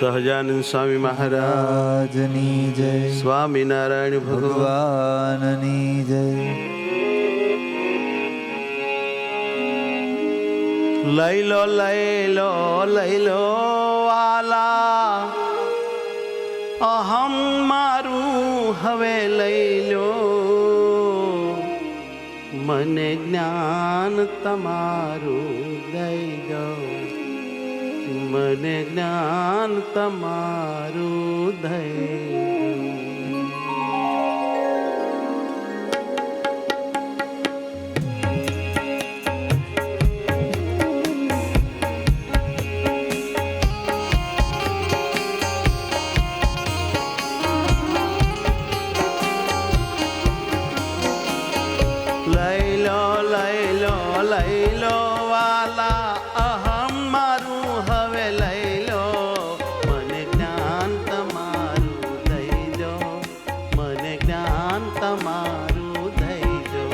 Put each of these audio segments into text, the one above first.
સહજાનંદ સ્વામી મહારાજની જય, સ્વામિનારાયણ ભગવાનની જય. લઈ લો લઈ લો લઈ લો વાલા, અહમ મારું હવે લઈ લો. મને જ્ઞાન તમારું દઈ દો, મને જ્ઞાન તમારું દઈ દો. લઈ લો લઈ લો લઈ લો વાલા, અહમ મારું હવે લઈ લો. મને જ્ઞાન તમારું દઈ દો, મને જ્ઞાન તમારું દઈ દો.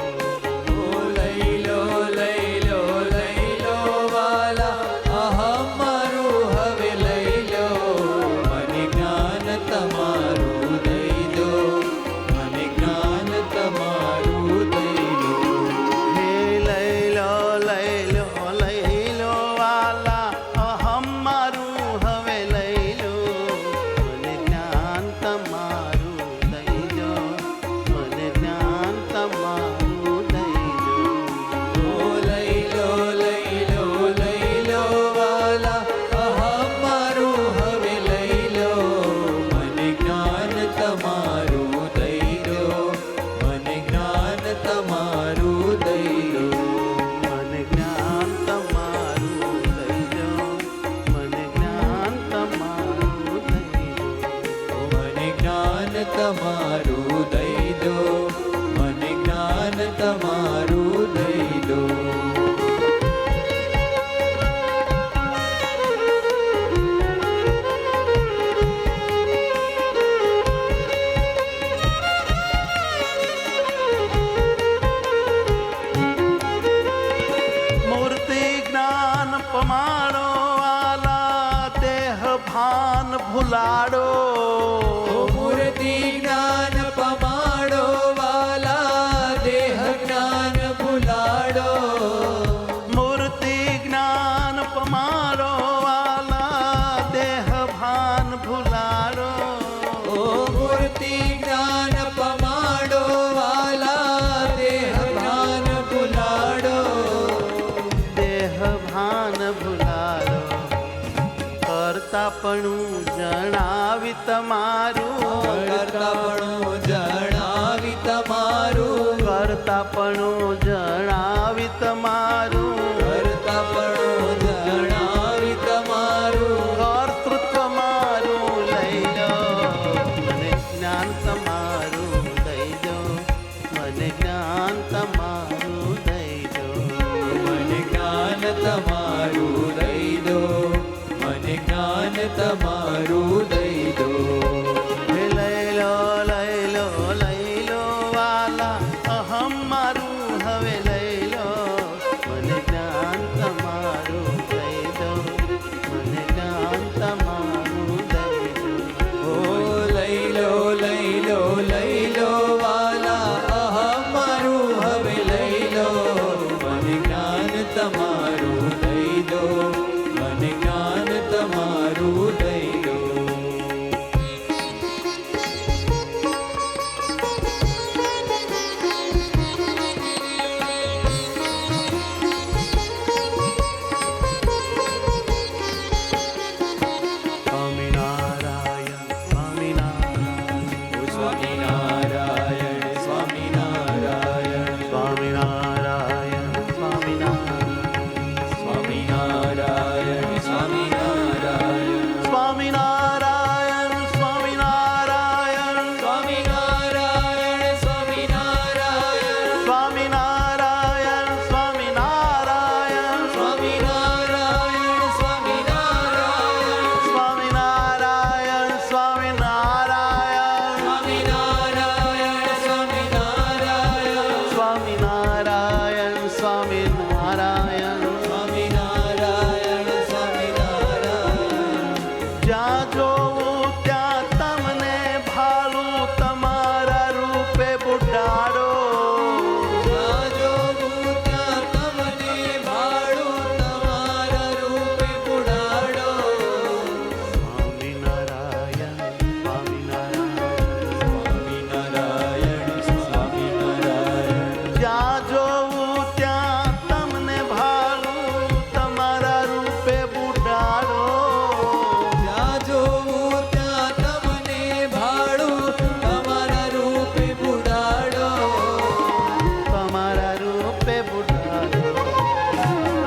લઈ લો લઈ લો લઈ લો વાલા, અહમ મારું હવે લઈ લો. મને જ્ઞાન તમારું દઈ દો, મને જ્ઞાન તમારું દઈ દો. હે લઈ લો લઈ લો લઈ લો વાલા, અહમ મારું હવે લઈ લો. મને જ્ઞાન તમારું દઈ દો, મને જ્ઞાન તમારું દઈ દો. લઈ લો લઈ લો લઈ લો વાલા, અહમ મારું હવે લઈ લો. મને જ્ઞાન તમારું દઈ દો, મને જ્ઞાન તમારું દઈ દો. મને જ્ઞાન તમારું દઈ દો, મને જ્ઞાન તમારું દઈ દો. મને જ્ઞાન તમારું દઈ દો, મને જ્ઞાન તમારું દઈ દો. મૂર્તિ જ્ઞાન પમાડો વાલા, દેહ ભાન ભૂલાડો. મૂર્તિ જ્ઞાન પમાડો વાલા, દેહ જ્ઞાન ભૂલાડો. મૂર્તિ જ્ઞાન પમાડો વાલા, દેહ ભાન ભૂલાડો. મૂર્તિ જ્ઞાન પમાડો વાલા, દેહ ભાન ભૂલાડો. દેહ ભાન ભૂલાડો, કરતાપણું જણાવી તમારું. કરતાપણું જણાવી તમારું, કરતાપણું જણાવી તમારું. કરતાપણું જણાવી તમારું. કર્તૃત્વ મારું લઈ લો, મને જ્ઞાન તમારું દઈ દો, મને જ્ઞાન તમારું દઈ દો. મને જ્ઞાન તમારું દઈ દો, મને જ્ઞાન તમારું દઈ દો. હે લઈ લો લઈ લો લઈ લો વાલા, અહમ મારું હવે લઈ લો. મને જ્ઞાન તમારું દઈ દો, મને જ્ઞાન તમારું દઈ દો. લઈ લો લઈ લો લઈ લો વાલા, અહમ મારું હવે લઈ લો. મને જ્ઞાન તમારું દઈ દો, મને જ્ઞાન તમારું દઈ દો. સ્વામિનારાયણ સ્વામિનારાયણ સ્વામિનારાયણ સ્વામિનારાયણ સ્વામિનારાયણ સ્વામિનારાયણ સ્વામિનારાયણ સ્વામિનારાયણ જ્યાં જોવું ત્યાં તમને ભાળું તમારા રૂપે બુઢાડો જ્યાં જોવું ત્યાં તમને ભાળું તમારા રૂપે બુઢાડો. સ્વામિનારાયણ સ્વામિનારાયણ સ્વામિનારાયણ સ્વામિનારાયણ. જ્યાં જોવું ત્યાં તમને ભાળું તમારા રૂપે બુઢાડો જ્યાં જોવું ત્યાં તમને ભાળું તમારા રૂપે બુઢાડો. તમારા રૂપે બુઢાડો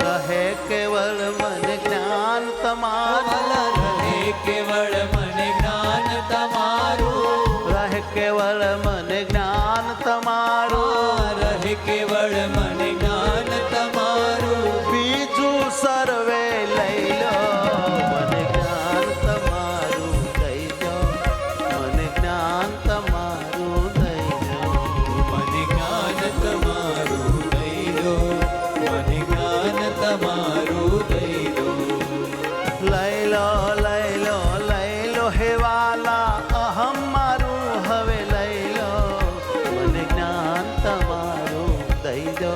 રહે કેવળ મન જ્ઞાન તમારું રહે કેવળ મને જ્ઞાન તમારું. રહે કેવળ મન જ્ઞાન તમારું રહે કેવળ મને જ્ઞાન તમારું. બીજું સર્વે લઈ લો મન જ્ઞાન તમારું દઈ દો મન જ્ઞાન તમારું દઈ દો મને જ્ઞાન તમારું દઈ દો. મને જ્ઞાન તમારું દઈ દો. લઈ લો લઈ લો લઈ લો હે વાલા અહમ મારું હવે લઈ લો મને જ્ઞાન તમારું દઈ દો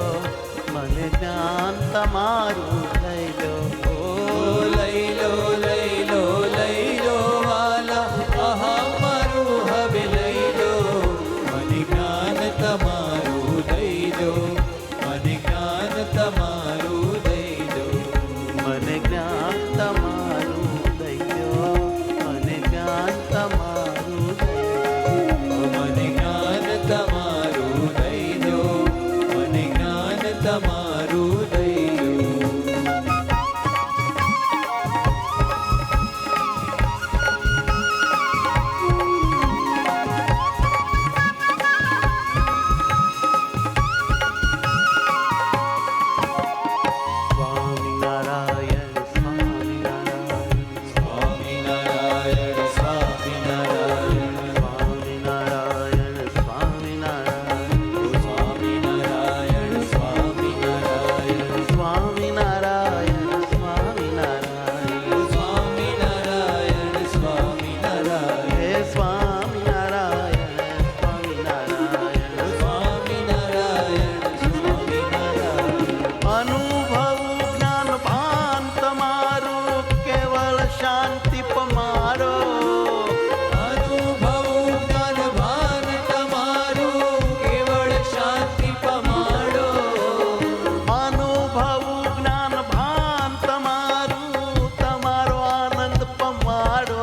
મને જ્ઞાન તમારું દઈ દો ઓ લઈ લો લઈ લો લઈ લો વાલા અહમ મારું હવે લઈ લો. મને જ્ઞાન તમારું દઈ દો. મને જ્ઞાન તમારું દઈ દો. મને જ્ઞાન તમારું દઈ દો મને જ્ઞાન તમારું દઈ દો મને જ્ઞાન તમારું દઈ દો. મને જ્ઞાન તમારું દઈ દો. સ્વામિનારાયણ સ્વામિનારાયણ સ્વામિનારાયણ સ્વામિનારાયણ. સ્વામિનારાયણ સ્વામિનારાયણ સ્વામિનારાયણ સ્વામિનારાયણ. સ્વામિનારાયણ સ્વામિનારાયણ સ્વામિનારાયણ સ્વામિનારાયણ. હે સ્વામિનારાયણ સ્વામિનારાયણ સ્વામિનારાયણ સ્વામિનારાયણ. અનુભવ જ્ઞાન ભાન તમારું કેવળ શાંતિ પમારો અનુભવ જ્ઞાન ભાન તમારું કેવળ શાંતિ પમાડો. અનુભવ જ્ઞાન ભાન તમારું તમારો આનંદ પમાડો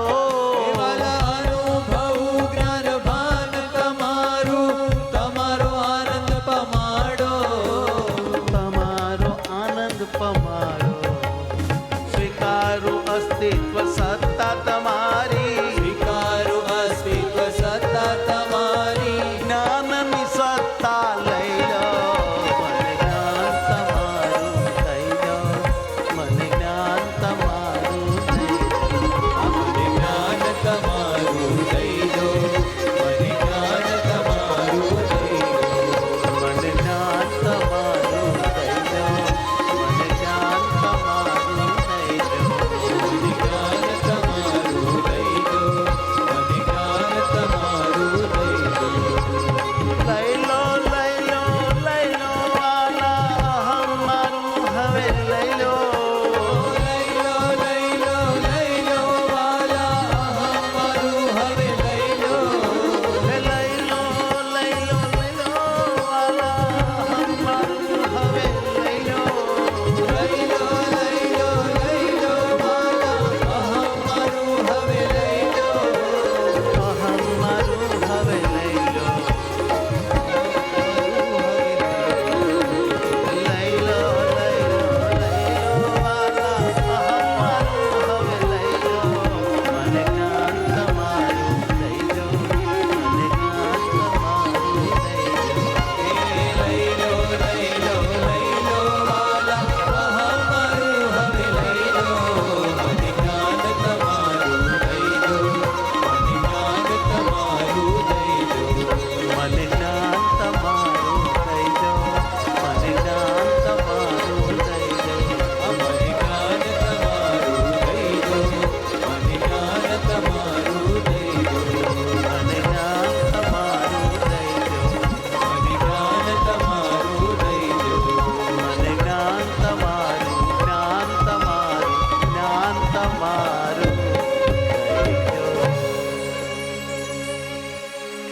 કેવળ અનુભવ જ્ઞાન ભાન તમારું તમારો આનંદ પમાડો. તમારો આનંદ પમાડો સ્વીકારો અસ્તિત્વ